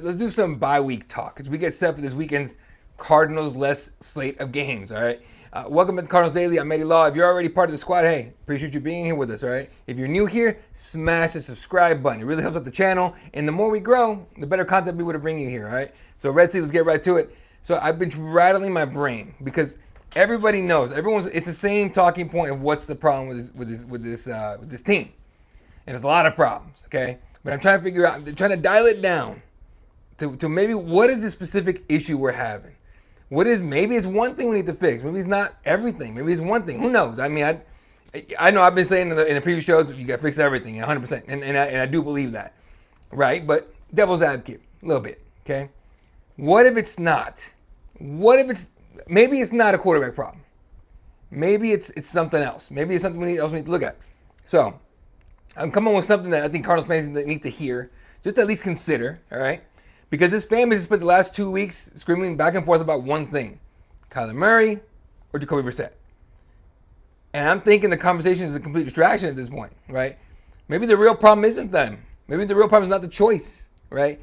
Let's do some bye-week talk as we get set for this weekend's Cardinals-less slate of games, all right? Welcome to the Cardinals Daily. I'm Eddie Law. If you're already part of the squad, hey, appreciate you being here with us, all right? If you're new here, smash the subscribe button. It really helps out the channel, and the more we grow, the better content we would bring you here, all right? So Red Sea, let's get right to it. So I've been rattling my brain because everybody knows, it's the same talking point of what's the problem with this team, and there's a lot of problems, okay? But I'm trying to figure out, I'm trying to dial it down to maybe what is the specific issue we're having. Maybe it's one thing we need to fix. Maybe it's not everything. Maybe it's one thing. Who knows? I mean, I know I've been saying in the previous shows you got to fix everything 100%, and I do believe that, right? But devil's advocate a little bit, okay? What if it's not? Maybe it's not a quarterback problem. Maybe it's something else. Maybe it's something we need to look at. So I'm coming with something that I think Cardinals fans need to hear, just at least consider, all right? Because this fan base has spent the last 2 weeks screaming back and forth about one thing: Kyler Murray or Jacoby Brissett. And I'm thinking the conversation is a complete distraction at this point, right? Maybe the real problem isn't them. Maybe the real problem is not the choice, right?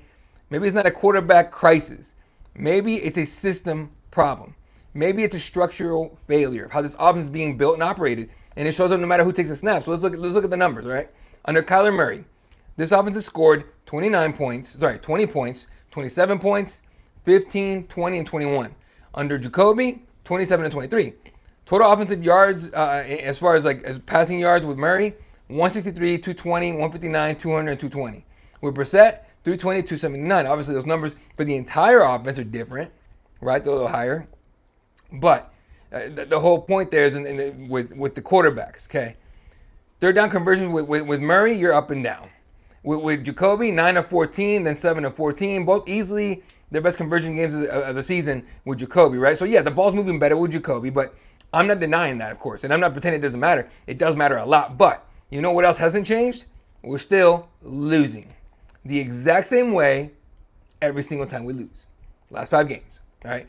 Maybe it's not a quarterback crisis. Maybe it's a system problem. Maybe it's a structural failure of how this offense is being built and operated, and it shows up no matter who takes a snap. So let's look at the numbers, all right? Under Kyler Murray, this offense has scored 20 points, 27 points, 15, 20, and 21. Under Jacoby, 27 and 23. Total offensive yards, as far as passing yards with Murray, 163, 220, 159, 200, and 220. With Brissett, 320, 279. Obviously, those numbers for the entire offense are different, right? They're a little higher. But the whole point there is with the quarterbacks, okay? Third down conversions with Murray, you're up and down. With Jacoby, 9 of 14, then 7 of 14. Both easily their best conversion games of the season with Jacoby, right? So, yeah, the ball's moving better with Jacoby, but I'm not denying that, of course. And I'm not pretending it doesn't matter. It does matter a lot. But you know what else hasn't changed? We're still losing the exact same way every single time we lose. Last 5 games, all right?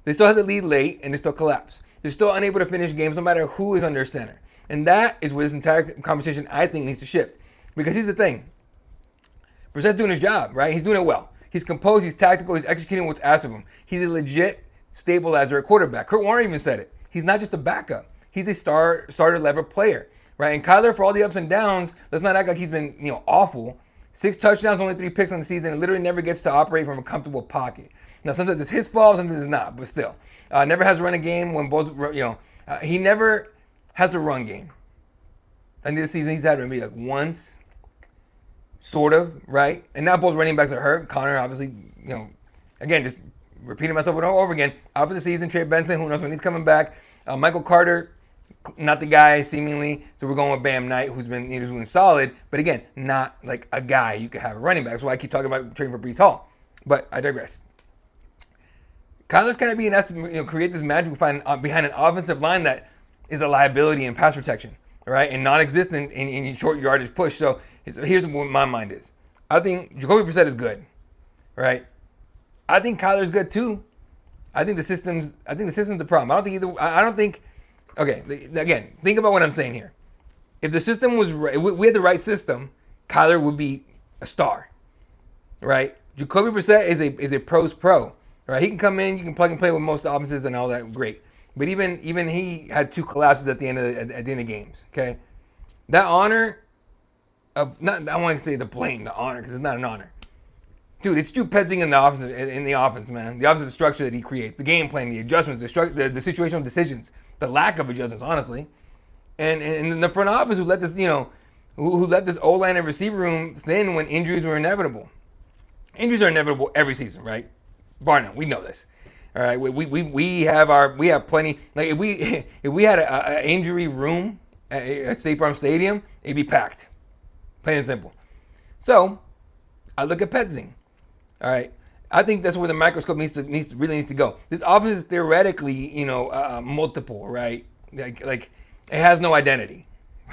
They still have the lead late, and they still collapse. They're still unable to finish games no matter who is under center. And that is where this entire conversation, I think, needs to shift. Because here's the thing. Brissett's doing his job, right? He's doing it well. He's composed, he's tactical, he's executing what's asked of him. He's a legit stabilizer at quarterback. Kurt Warner even said it. He's not just a backup. He's a starter level player, right? And Kyler, for all the ups and downs, let's not act like he's been, awful. 6 touchdowns, only 3 picks on the season, and literally never gets to operate from a comfortable pocket. Now, sometimes it's his fault, sometimes it's not, but still. Never has a run a game when both, he never has a run game. I think this season he's had maybe once, sort of, right? And now both running backs are hurt. Connor, obviously, again, just repeating myself over and over again. Out for the season. Trey Benson, who knows when he's coming back. Michael Carter, not the guy, seemingly. So we're going with Bam Knight, who's been solid. But again, not like a guy you could have a running back. That's why I keep talking about trading for Breece Hall. But I digress. Kyler's kind of being asked to create this magic behind an offensive line that is a liability in pass protection, right? And non-existent in short yardage push. So here's what my mind is. I think Jacoby Brissett is good, right? I think Kyler's good too. I think the system's the problem. I don't think. Okay, again, think about what I'm saying here. If the system was right, if we had the right system, Kyler would be a star, right? Jacoby Brissett is a pro's pro, right? He can come in, you can plug and play with most offenses and all that, great. But even he had 2 collapses at the end of games. Okay, that honor. I want to say the blame, the honor, because it's not an honor. Dude, it's Stu Petzing in the offense, man. The offensive structure that he creates, the game plan, the adjustments, the situational decisions, the lack of adjustments, honestly, and in the front office who let this, who let this O-line and receiver room thin when injuries were inevitable. Injuries are inevitable every season, right? Bar none. We know this. All right, we have plenty. Like if we had an injury room at State Farm Stadium, it'd be packed. Plain and simple. So, I look at Petzing. All right. I think that's where the microscope needs to go. This offense is theoretically, multiple, right? Like it has no identity.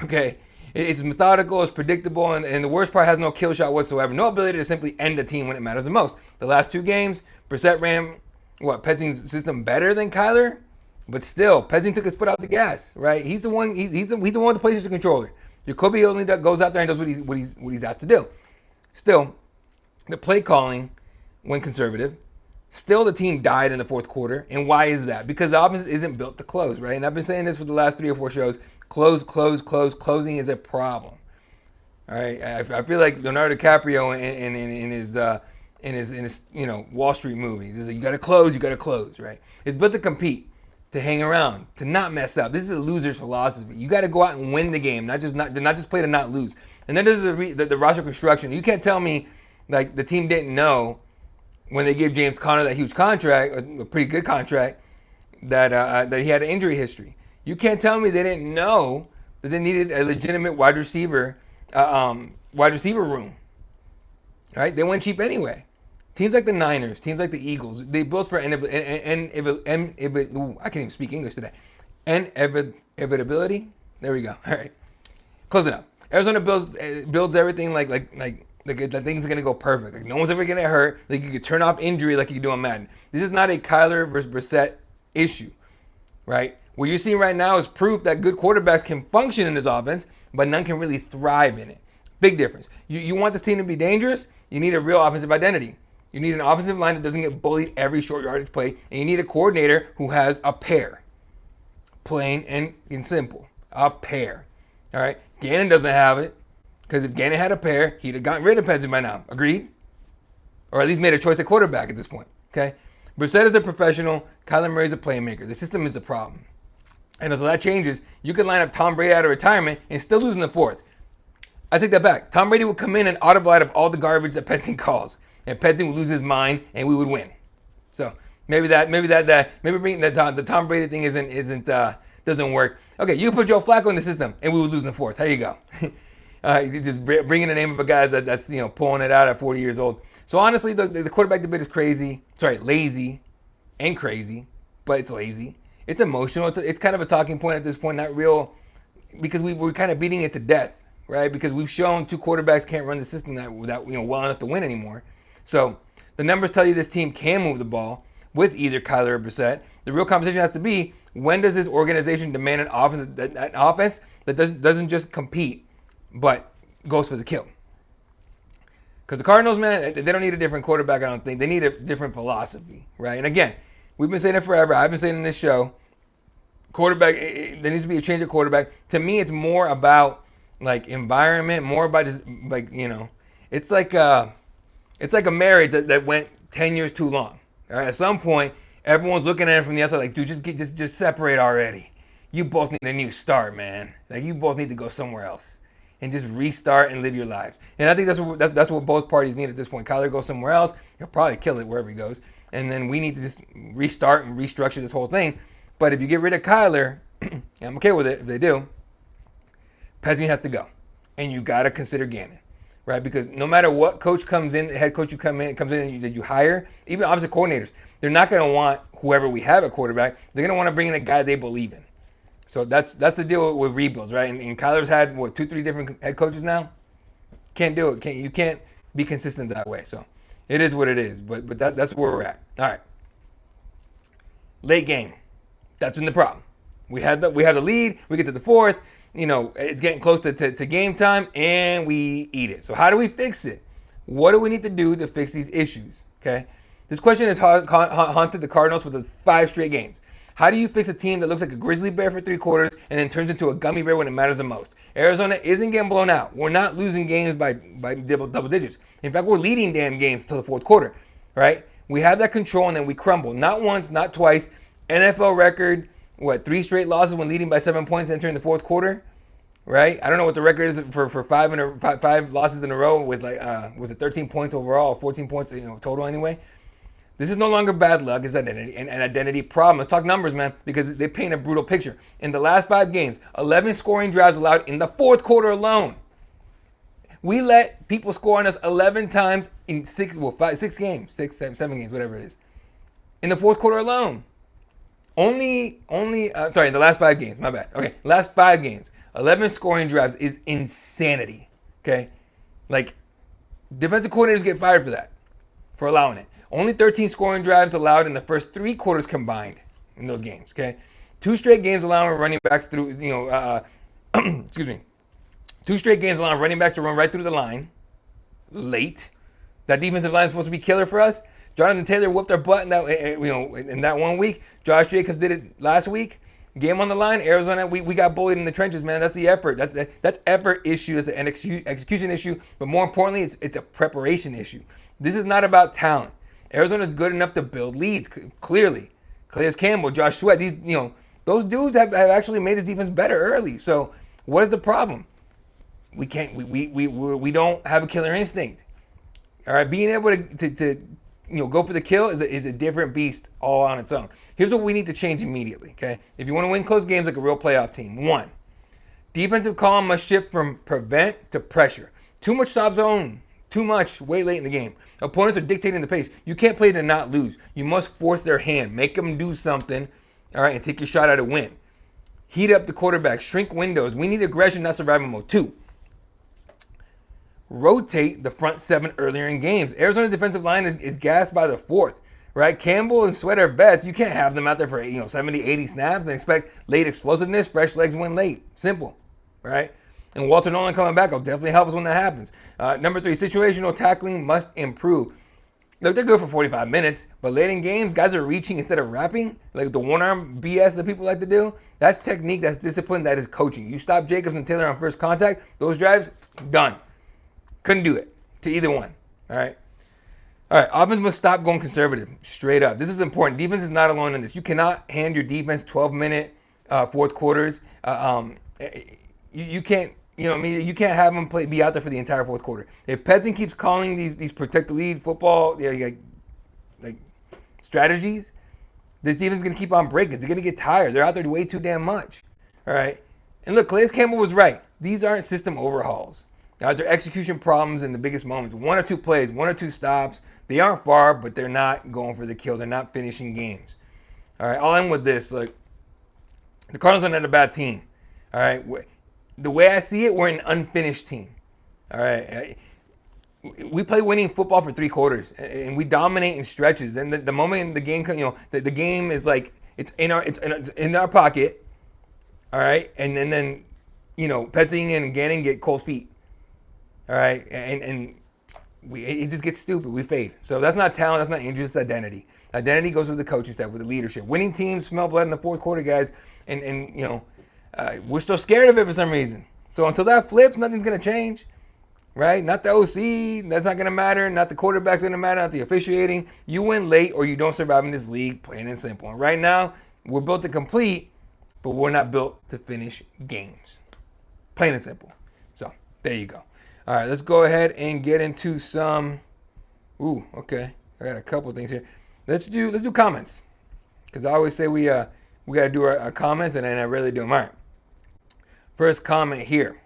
Okay. It's methodical, it's predictable, and the worst part has no kill shot whatsoever. No ability to simply end a team when it matters the most. The last 2 games, Brissett ran Petzing's system better than Kyler, but still, Petzing took his foot out the gas, right? He's the one. He's the one that plays as a controller. Jacoby only goes out there and does what he's asked to do. Still, the play calling went conservative. Still, the team died in the fourth quarter. And why is that? Because the offense isn't built to close, right? And I've been saying this for the last 3 or 4 shows. Closing is a problem. All right, I feel like Leonardo DiCaprio in his Wall Street movie. He's like, you gotta close, right? It's built to compete, to hang around, to not mess up. This is a loser's philosophy. You got to go out and win the game, not just play to not lose. And then there's the roster construction. You can't tell me like the team didn't know when they gave James Conner that huge contract, a pretty good contract, that he had an injury history. You can't tell me they didn't know that they needed a legitimate wide receiver room. Right? They went cheap anyway. Teams like the Niners, teams like the Eagles, they built for I can't even speak English today. Inevitability. There we go. All right, close enough. Arizona builds everything like that things are gonna go perfect. Like no one's ever gonna hurt. Like you could turn off injury like you could do on Madden. This is not a Kyler versus Brissett issue, right? What you're seeing right now is proof that good quarterbacks can function in this offense, but none can really thrive in it. Big difference. You want this team to be dangerous? You need a real offensive identity. You need an offensive line that doesn't get bullied every short yardage play, and you need a coordinator who has a pair. Plain and simple. A pair. All right? Gannon doesn't have it, because if Gannon had a pair, he'd have gotten rid of Penson by now. Agreed? Or at least made a choice at quarterback at this point. Okay? Brissett is a professional. Kyler Murray is a playmaker. The system is the problem. And as that changes, you can line up Tom Brady out of retirement and still lose in the fourth. I take that back. Tom Brady would come in and audible out of all the garbage that Penson calls. And Penson would lose his mind and we would win. So maybe bringing the Tom Brady thing doesn't work. Okay, you put Joe Flacco in the system and we would lose in the fourth. There you go. Just bringing the name of a guy that's pulling it out at 40 years old. So honestly, the quarterback debate is lazy and crazy, but it's lazy. It's emotional. It's kind of a talking point at this point, not real, because we're kind of beating it to death, right? Because we've shown 2 quarterbacks can't run the system that well enough to win anymore. So the numbers tell you this team can move the ball with either Kyler or Brissett. The real conversation has to be, when does this organization demand an offense that doesn't just compete, but goes for the kill? Because the Cardinals, man, they don't need a different quarterback, I don't think. They need a different philosophy, right? And again, we've been saying it forever. I've been saying in this show, quarterback, there needs to be a change of quarterback. To me, it's more about like environment, more about just like, it's like a marriage that went 10 years too long. All right? At some point, everyone's looking at it from the outside like, dude, just separate already. You both need a new start, man. Like you both need to go somewhere else and just restart and live your lives. And I think that's what both parties need at this point. Kyler goes somewhere else. He'll probably kill it wherever he goes. And then we need to just restart and restructure this whole thing. But if you get rid of Kyler, and I'm okay with it if they do, Pesci has to go. And you got to consider Gannon, right? Because no matter what coach comes in, the head coach comes in that you hire, even offensive coordinators, they're not going to want whoever we have at quarterback. They're going to want to bring in a guy they believe in. So that's the deal with rebuilds, right? And Kyler's had, 2-3 different head coaches now? Can't do it. You can't be consistent that way. So it is what it is. But that's where we're at. All right. Late game. That's been the problem. We had the lead. We get to the fourth. It's getting close to game time, and we eat it. So how do we fix it? What do we need to do to fix these issues? Okay. This question has haunted the Cardinals for the 5 straight games. How do you fix a team that looks like a grizzly bear for 3 quarters and then turns into a gummy bear when it matters the most? Arizona isn't getting blown out. We're not losing games by double digits. In fact, we're leading damn games until the fourth quarter, right? We have that control and then we crumble. Not once, not twice. NFL record, 3 straight losses when leading by 7 points entering the fourth quarter, right? I don't know what the record is for 5 losses in a row with was it 13 points overall, 14 points total anyway. This is no longer bad luck. It's an identity problem. Let's talk numbers, man, because they paint a brutal picture. In the last 5 games, 11 scoring drives allowed in the fourth quarter alone. We let people score on us 11 times in 7 games, whatever it is. In the fourth quarter alone. In the last 5 games, my bad. Okay, last 5 games, 11 scoring drives is insanity, okay? Like, defensive coordinators get fired for that, for allowing it. Only 13 scoring drives allowed in the first 3 quarters combined in those games, okay? 2 straight games allowing running backs through, excuse me. 2 straight games allowing running backs to run right through the line late. That defensive line is supposed to be killer for us. Jonathan Taylor whooped our butt in that, in that 1 week. Josh Jacobs did it last week. Game on the line. Arizona, we got bullied in the trenches, man. That's the effort. That's effort issue. That's an execution issue. But more importantly, it's a preparation issue. This is not about talent. Arizona's good enough to build leads, clearly. Calais Campbell, Josh Sweat, those dudes have actually made the defense better early. So what is the problem? We don't have a killer instinct. All right, being able to go for the kill is a different beast all on its own. Here's what we need to change immediately, okay? If you want to win close games like a real playoff team, 1, defensive column must shift from prevent to pressure. Too much stop zone, too much way late in the game. Opponents are dictating the pace. You can't play to not lose. You must force their hand, make them do something, all right, and take your shot at a win. Heat up the quarterback, shrink windows. We need aggression, not survival mode. 2, rotate the front 7 earlier in games. Arizona's defensive line is gassed by the 4th, right? Campbell and Sweat are vets. You can't have them out there for 70, 80 snaps and expect late explosiveness. Fresh legs win late. Simple, right? And Walter Nolan coming back will definitely help us when that happens. Number 3, situational tackling must improve. Look, they're good for 45 minutes, but late in games, guys are reaching instead of wrapping, like the one-arm BS that people like to do. That's technique, that's discipline, that is coaching. You stop Jacobs and Taylor on first contact, those drives, done. Couldn't do it to either one, all right? All right, offense must stop going conservative, straight up. This is important. Defense is not alone in this. You cannot hand your defense 12-minute fourth quarters. You can't, you can't have them be out there for the entire fourth quarter. If Petzing keeps calling these protect the lead football like strategies, this defense is going to keep on breaking. They're going to get tired. They're out there way too damn much. All right? And look, Calais Campbell was right. These aren't system overhauls. They're execution problems in the biggest moments. 1 or 2 plays, 1 or 2 stops. They aren't far, but they're not going for the kill. They're not finishing games. All right, I'll end with this. Look, the Cardinals are not a bad team. All right? The way I see it, we're an unfinished team. All right? We play winning football for 3 quarters, and we dominate in stretches. And the moment the game comes, the game is like it's in our pocket. All right, and then Petzing and Gannon get cold feet. All right, and it just gets stupid. We fade. So that's not talent. That's not injury. It's identity. Identity goes with the coaching staff, with the leadership. Winning teams smell blood in the fourth quarter, guys, and we're still scared of it for some reason. So until that flips, nothing's gonna change. Right? Not the OC, that's not going to matter. Not the quarterback's going to matter. Not the officiating. You win late or you don't survive in this league, plain and simple. And right now, we're built to complete, but we're not built to finish games. Plain and simple. So, there you go. All right, let's go ahead and get into some... Ooh, okay. I got a couple things here. Let's do comments. Because I always say we got to do our comments, and I rarely do them. All right. First comment here.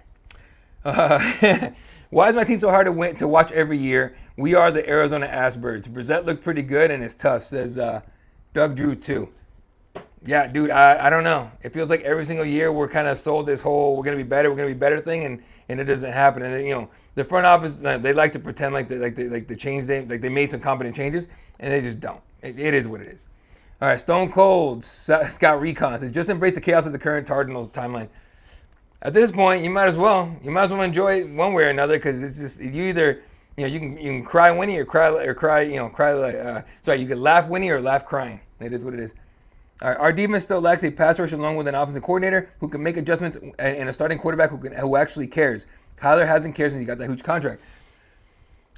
Why is my team so hard to watch every year? We are the Arizona Assbirds. Brissett looked pretty good and it's tough, says Doug Drew too. Yeah, dude, I don't know. It feels like every single year we're kind of sold this whole we're going to be better thing, and it doesn't happen. And then, the front office, they like to pretend like they made some competent changes, and they just don't. It is what it is. All right, Stone Cold, Scott Recon says, just embrace the chaos of the current Cardinals timeline. At this point, you might as well enjoy it one way or another, because it's just you either you can cry winning or cry you can laugh winning or laugh crying. It is what it is. All right, our defense still lacks a pass rush along with an offensive coordinator who can make adjustments and a starting quarterback who actually cares. Kyler hasn't cared since he got that huge contract.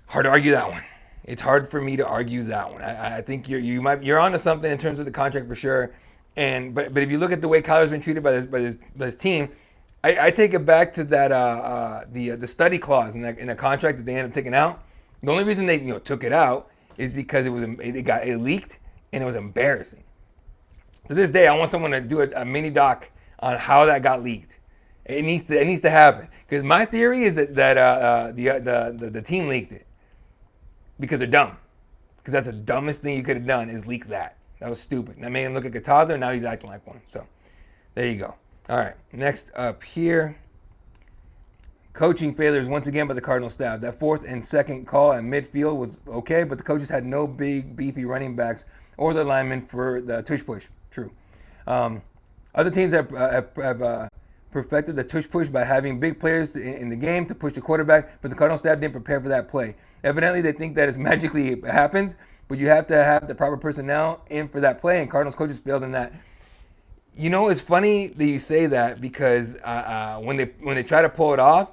Hard to argue that one. It's hard for me to argue that one. I think you're onto something in terms of the contract for sure. But if you look at the way Kyler's been treated by this team. I take it back to that the study clause in the contract that they ended up taking out. The only reason they took it out is because it leaked and it was embarrassing. To this day, I want someone to do a mini doc on how that got leaked. It needs to happen, because my theory is that the team leaked it because they're dumb. Because that's the dumbest thing you could have done is leak that. That was stupid. And that made him look like a toddler. Now he's acting like one. So there you go. All right, next up here. Coaching failures once again by the Cardinals staff. That 4th and 2nd call at midfield was okay, but the coaches had no big, beefy running backs or the linemen for the tush push. True. Other teams have perfected the tush push by having big players in the game to push the quarterback, but the Cardinals staff didn't prepare for that play. Evidently, they think that it magically happens, but you have to have the proper personnel in for that play, and Cardinals coaches failed in that. You know, it's funny that you say that because when they try to pull it off,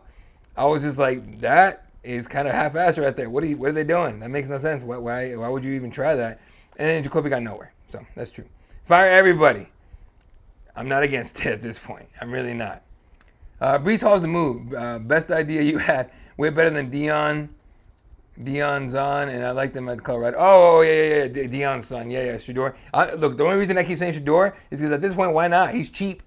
I was just like, that is kind of half-assed right there. What are they doing? That makes no sense. Why would you even try that? And then Jacoby got nowhere. So that's true. Fire everybody. I'm not against it at this point. I'm really not. Brees Hall's the move. Best idea you had. Way better than Deion's on, and I like them at Colorado. Oh, yeah. Deion's son. Yeah, Shador. Look, the only reason I keep saying Shador is because at this point, why not? He's cheap.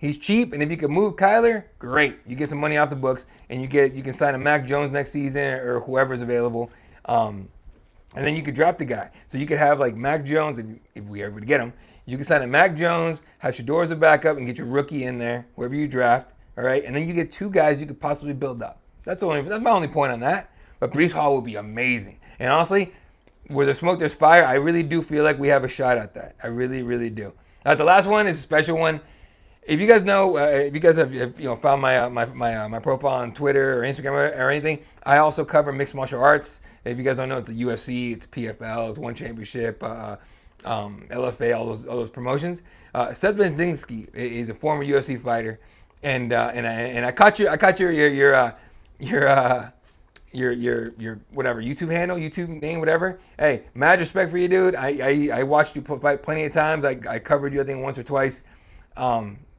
And if you can move Kyler, great. You get some money off the books, and you can sign a Mac Jones next season or whoever's available, and then you could draft the guy. So you could have like Mac Jones, if we ever get him. You can sign a Mac Jones, have Shador as a backup, and get your rookie in there, wherever you draft. All right, and then you get 2 guys you could possibly build up. That's my only point on that. But Brees Hall would be amazing. And honestly, where there's smoke, there's fire. I really do feel like we have a shot at that. I really, really do. The last one is a special one. If you guys know, if you guys have found my profile on Twitter or Instagram or anything, I also cover mixed martial arts. If you guys don't know, it's the UFC, it's PFL, it's One Championship, LFA, all those promotions. Seth Benzinski is a former UFC fighter, and I caught your whatever YouTube handle, YouTube name, whatever. Hey, mad respect for you, dude. I watched you fight plenty of times. I covered you, I think, once or twice.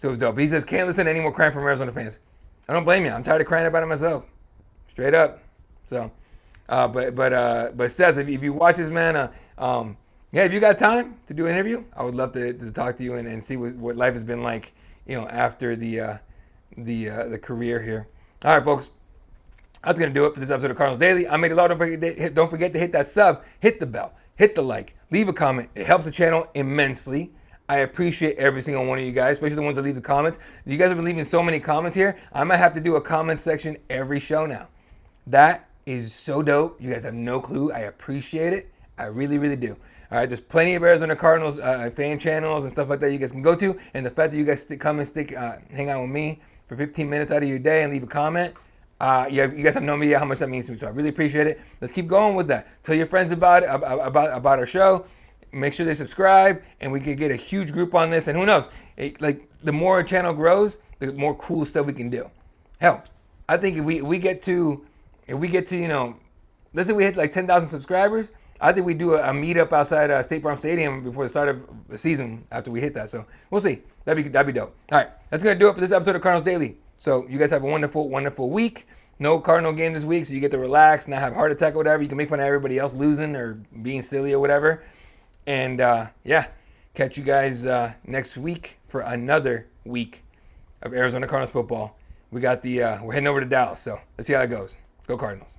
So it was dope. He says, can't listen to any more crying from Arizona fans. I don't blame you. I'm tired of crying about it myself. Straight up. So, but Seth, if you watch this, man, if you got time to do an interview, I would love to talk to you and see what life has been like, after the career here. All right, folks. That's going to do it for this episode of Cardinals Daily. I'm Eddie Law. Don't forget to hit that sub, hit the bell, hit the like, leave a comment. It helps the channel immensely. I appreciate every single one of you guys, especially the ones that leave the comments. You guys have been leaving so many comments here. I might have to do a comment section every show now. That is so dope. You guys have no clue. I appreciate it. I really, really do. All right, there's plenty of Arizona Cardinals fan channels and stuff like that you guys can go to. And the fact that you guys come and hang out with me for 15 minutes out of your day and leave a comment, you guys have no idea how much that means to me. So I really appreciate it. Let's keep going with that. Tell your friends about it, about our show. Make sure they subscribe, and we could get a huge group on this. And who knows? The more our channel grows, the more cool stuff we can do. Hell, I think if we get to let's say we hit like 10,000 subscribers, I think we do a meetup outside State Farm Stadium before the start of the season after we hit that. So we'll see. That'd be dope. All right, that's gonna do it for this episode of Cardinals Daily. So you guys have a wonderful, wonderful week. No Cardinal game this week, so you get to relax, not have a heart attack or whatever. You can make fun of everybody else losing or being silly or whatever. And catch you guys next week for another week of Arizona Cardinals football. We got we're heading over to Dallas, so let's see how it goes. Go Cardinals.